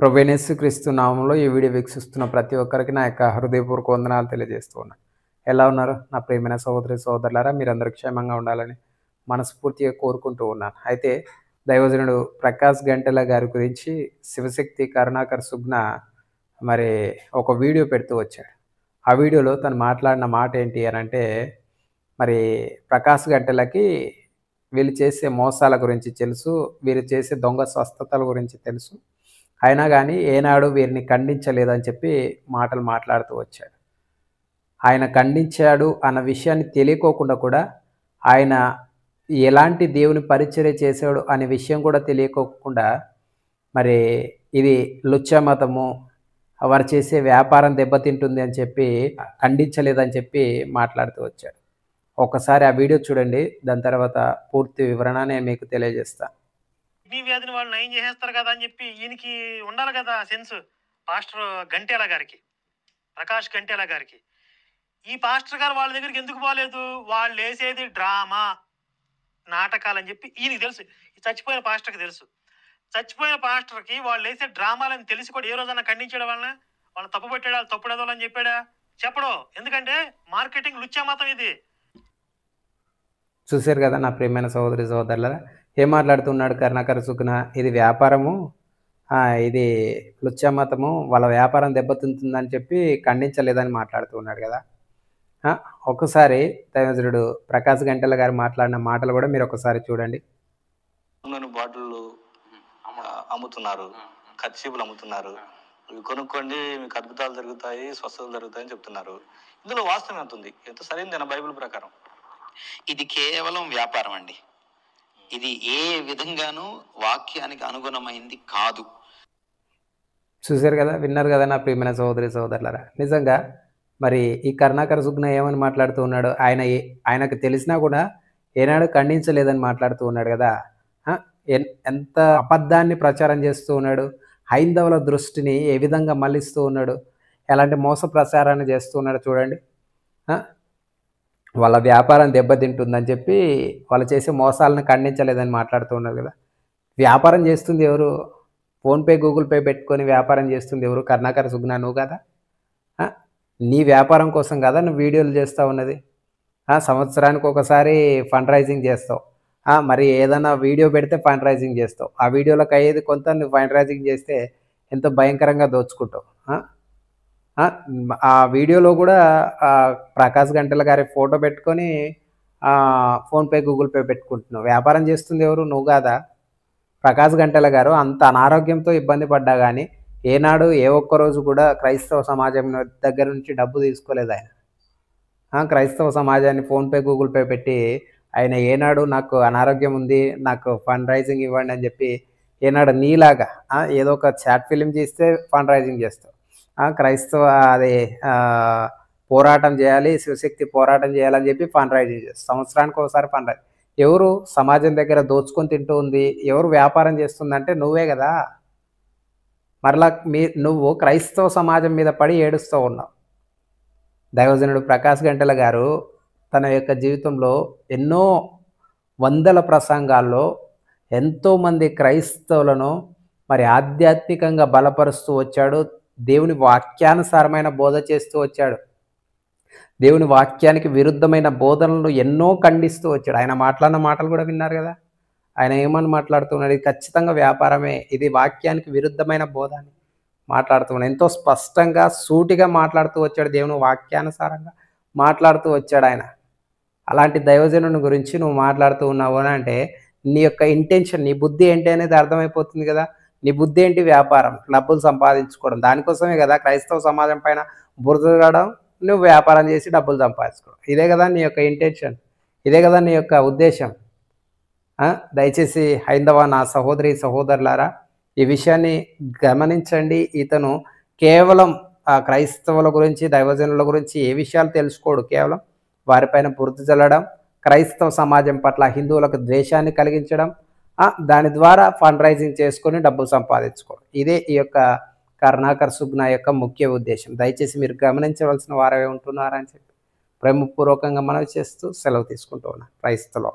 ప్రభువైన యేసుక్రీస్తు నామంలో ఈ వీడియో వీక్షిస్తున్న ప్రతి ఒక్కరికి నా యొక్క హృదయపూర్వక వందనాలు తెలియజేస్తూ ఉన్నాను. ఎలా ఉన్నారు నా ప్రియమైన సహోదరి సహోదరులారా? మీరందరూ క్షేమంగా ఉండాలని మనస్ఫూర్తిగా కోరుకుంటూ ఉన్నాను. అయితే దైవజనుడు ప్రకాష్ గంటెల గారి గురించి శివశక్తి కరుణాకర్ సుగ్న మరి ఒక వీడియో పెడుతూ వచ్చాడు. ఆ వీడియోలో తను మాట్లాడిన మాట ఏంటి అనంటే, మరి ప్రకాష్ గంటెలకి వీళ్ళు చేసే మోసాల గురించి తెలుసు. వీరు చేసే దొంగ స్వస్థతల గురించి తెలుసు. అయినా గానీ ఏనాడు వీరిని ఖండించలేదని చెప్పి మాటలు మాట్లాడుతూ వచ్చాడు. ఆయన ఖండించాడు అన్న విషయాన్ని తెలియకోకుండా కూడా ఆయన ఎలాంటి దేవుని పరిచర్య చేశాడు అనే విషయం కూడా తెలియకోకుండా మరి ఇది లుచ్చా మతము, వారు చేసే వ్యాపారం దెబ్బతింటుంది అని చెప్పి ఖండించలేదని చెప్పి మాట్లాడుతూ వచ్చాడు. ఒక్కసారి ఆ వీడియో చూడండి. దాని తర్వాత పూర్తి వివరణ నేను మీకు తెలియజేస్తా. కిడ్నీ వ్యాధిని వాళ్ళు నయం చేసేస్తారు కదా అని చెప్పి ఈయనకి ఉండాలి కదా సెన్స్. పాస్టర్ గంటేల గారికి, ప్రకాష్ గంటేల గారికి, ఈ పాస్టర్ గారు వాళ్ళ దగ్గరికి ఎందుకు పోలేదు? వాళ్ళు వేసేది డ్రామా నాటకాలు అని చెప్పి ఈయనకి తెలుసు. చచ్చిపోయిన పాస్టర్కి తెలుసు. చచ్చిపోయిన పాస్టర్కి వాళ్ళు వేసే డ్రామాలని తెలిసి కూడా ఏ రోజన్నా ఖండించడం వలన వాళ్ళని తప్పు పెట్టాడు, వాళ్ళు తప్పుడు అని చెప్పాడా? చెప్పడు. ఎందుకంటే మార్కెటింగ్ లుచ్చా మాత్రం ఇది. చూశారు కదా నా ప్రియమైన సహోదరి సహోదరులారా, ఏం మాట్లాడుతున్నాడు కరుణాకర్ సుగ్న? ఇది వ్యాపారము, ఇది లుచ్చా మతము, వాళ్ళ వ్యాపారం దెబ్బతింటుందని చెప్పి ఖండించలేదని మాట్లాడుతూ ఉన్నాడు కదా. ఒక్కసారి దైవజనుడు ప్రకాష్ గంటెల గారు మాట్లాడిన మాటలు కూడా మీరు ఒకసారి చూడండి. బాటిళ్ళు అమ్ముతున్నారు, కర్చీపులు అమ్ముతున్నారు, ఇవి కొనుక్కోండి మీకు అద్భుతాలు జరుగుతాయి, స్వస్థతలు జరుగుతాయని చెప్తున్నారు. ఇందులో వాస్తవం ఎంత ఉంది? ఎంత సరైనది బైబిల్ ప్రకారం? ఇది కేవలం వ్యాపారం అండి. ఇది ఏ విధంగానూ వాక్యానికి అనుగుణమైంది కాదు. చూశారు కదా, విన్నారు కదా నా ప్రియమైన సహోదరి సహోదరులారా. నిజంగా మరి ఈ కరుణాకర్ సుగ్న ఏమని మాట్లాడుతూ ఉన్నాడు? ఆయనకు తెలిసినా కూడా ఏనాడు ఖండించలేదని మాట్లాడుతూ ఉన్నాడు కదా. ఎంత అబద్ధాన్ని ప్రచారం చేస్తూ ఉన్నాడు, హైందవుల దృష్టిని ఏ విధంగా మళ్లిస్తూ ఉన్నాడు, ఎలాంటి మోస ప్రచారాన్ని చేస్తూ ఉన్నాడు చూడండి. వాళ్ళ వ్యాపారం దెబ్బతింటుందని చెప్పి వాళ్ళు చేసే మోసాలను ఖండించలేదని మాట్లాడుతూ ఉన్నారు కదా. వ్యాపారం చేస్తుంది ఎవరు? ఫోన్పే, గూగుల్ పే పెట్టుకొని వ్యాపారం చేస్తుంది ఎవరు? కరుణాకర్ సుగ్న నువ్వు కదా. నీ వ్యాపారం కోసం కదా నువ్వు వీడియోలు చేస్తూ ఉన్నది. సంవత్సరానికి ఒకసారి ఫండ్ రైజింగ్ చేస్తావు. మరి ఏదైనా వీడియో పెడితే ఫండ్ రైజింగ్ చేస్తావు. ఆ వీడియోలకు అయ్యేది కొంత నువ్వు ఫండ్ రైజింగ్ చేస్తే ఎంతో భయంకరంగా దోచుకుంటావు. ఆ వీడియోలో కూడా ప్రకాష్ గంటెల గారి ఫోటో పెట్టుకొని ఫోన్పే, గూగుల్ పే పెట్టుకుంటున్నావు. వ్యాపారం చేస్తుంది ఎవరు? నువ్వు కాదా. ప్రకాష్ గంటెల గారు అంత అనారోగ్యంతో ఇబ్బంది పడ్డా కానీ ఏనాడు ఏ ఒక్కరోజు కూడా క్రైస్తవ సమాజం దగ్గర నుంచి డబ్బు తీసుకోలేదు ఆయన. క్రైస్తవ సమాజాన్ని ఫోన్పే, గూగుల్ పే పెట్టి ఆయన ఏనాడు నాకు అనారోగ్యం ఉంది, నాకు ఫండ్ రైజింగ్ ఇవ్వండి అని చెప్పి ఏనాడు నీలాగా ఏదో ఒక చాట్ ఫిలిం చేస్తే ఫండ్ రైజింగ్ చేస్తావు. క్రైస్తవ పోరాటం చేయాలి, శివశక్తి పోరాటం చేయాలని చెప్పి ఫండ్ రైజింగ్ చేస్తావు. సంవత్సరానికి ఒకసారి ఫండ్ రైజింగ్. ఎవరు సమాజం దగ్గర దోచుకొని తింటూ ఉంది, ఎవరు వ్యాపారం చేస్తుందంటే నువ్వే కదా. మరలా నువ్వు క్రైస్తవ సమాజం మీద పడి ఏడుస్తూ ఉన్నావు. దైవజనుడు ప్రకాష్ గంటెల గారు తన యొక్క జీవితంలో ఎన్నో వందల ప్రసంగాల్లో ఎంతోమంది క్రైస్తవులను మరి ఆధ్యాత్మికంగా బలపరుస్తూ వచ్చాడు. దేవుని వాక్యానుసారమైన బోధ చేస్తూ వచ్చాడు. దేవుని వాక్యానికి విరుద్ధమైన బోధనలు ఎన్నో ఖండిస్తూ వచ్చాడు. ఆయన మాట్లాడిన మాటలు కూడా విన్నారు కదా. ఆయన ఏమని మాట్లాడుతున్నాడు? ఇది ఖచ్చితంగా వ్యాపారమే, ఇది వాక్యానికి విరుద్ధమైన బోధ అని మాట్లాడుతున్నాడు. ఎంతో స్పష్టంగా సూటిగా మాట్లాడుతూ వచ్చాడు. దేవుని వాక్యానుసారంగా మాట్లాడుతూ వచ్చాడు ఆయన. అలాంటి దైవజనుని గురించి నువ్వు మాట్లాడుతూ ఉన్నావు అని అంటే నీ యొక్క ఇంటెన్షన్, నీ బుద్ధి ఏంటి అనేది అర్థమైపోతుంది కదా. నీ బుద్ధి ఏంటి? వ్యాపారం, డబ్బులు సంపాదించుకోవడం. దానికోసమే కదా క్రైస్తవ సమాజం పైన బురదగడం, నువ్వు వ్యాపారం చేసి డబ్బులు సంపాదించుకోవడం. ఇదే కదా నీ యొక్క ఇంటెన్షన్, ఇదే కదా నీ యొక్క ఉద్దేశం. దయచేసి హైందవ నా సహోదరి సహోదరులారా, ఈ విషయాన్ని గమనించండి. ఇతను కేవలం క్రైస్తవుల గురించి, దైవజనుల గురించి ఏ విషయాలు తెలుసుకోడు. కేవలం వారిపైన బురద చల్లడం, క్రైస్తవ సమాజం పట్ల హిందువులకు ద్వేషాన్ని కలిగించడం, దాని ద్వారా ఫండ్ రైజింగ్ చేసుకొని డబ్బులు సంపాదించుకోవడం. ఇదే ఈ యొక్క కరుణాకర్ సుగ్న యొక్క ముఖ్య ఉద్దేశం. దయచేసి మీరు గమనించవలసిన వారే ఉంటున్నారని చెప్పి ప్రేమపూర్వకంగా మనవి చేస్తూ సెలవు తీసుకుంటూ ఉన్నాను. క్రైస్తవులు.